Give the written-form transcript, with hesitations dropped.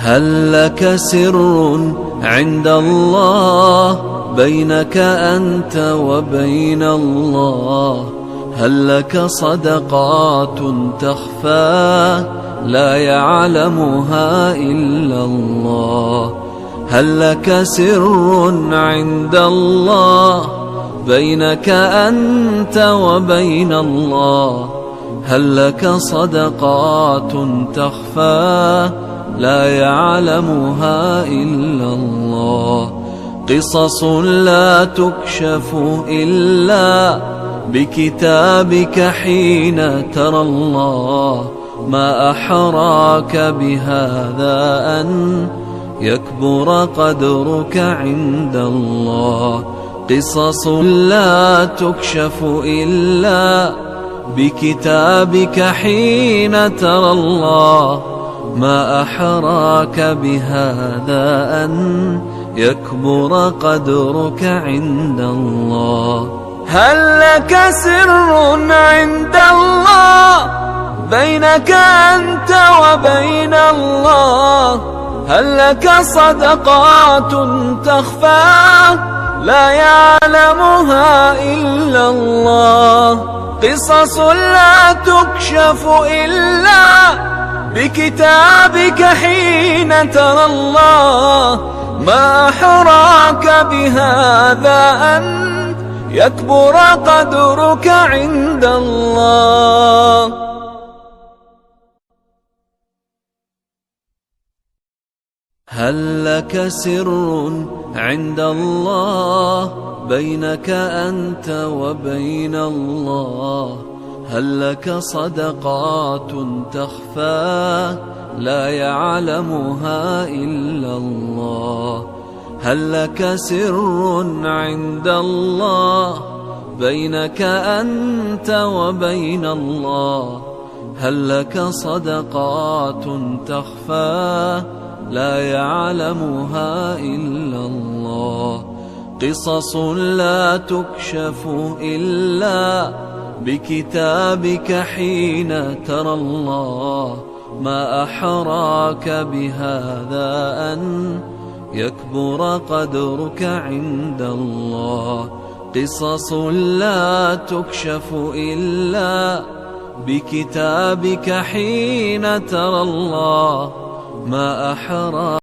هل لك سر عند الله بينك أنت وبين الله؟ هل لك صدقات تخفى لا يعلمها إلا الله؟ هل لك سر عند الله بينك أنت وبين الله؟ هل لك صدقات تخفى لا يعلمها إلا الله؟ قصص لا تكشف إلا بكتابك حين ترى الله. ما أحراك بهذا أن يكبر قدرك عند الله. قصص لا تكشف إلا بكتابك حين ترى الله. ما أحراك بهذا أن يكبر قدرك عند الله. هل لك سر عند الله بينك أنت وبين الله؟ هل لك صدقات تخفى لا يعلمها إلا الله؟ قصص لا تكشف إلا بكتابك حين ترى الله. ما أحراك بهذا أن يكبر قدرك عند الله. هل لك سر عند الله بينك أنت وبين الله؟ هل لك صدقات تخفى لا يعلمها إلا الله؟ هل لك سر عند الله بينك أنت وبين الله؟ هل لك صدقات تخفى لا يعلمها إلا الله؟ قصص لا تكشف إلا بكتابك حين ترى الله. ما أحراك بهذا أن يكبر قدرك عند الله. قصص لا تكشف إلا بكتابك حين ترى الله. ما أحراك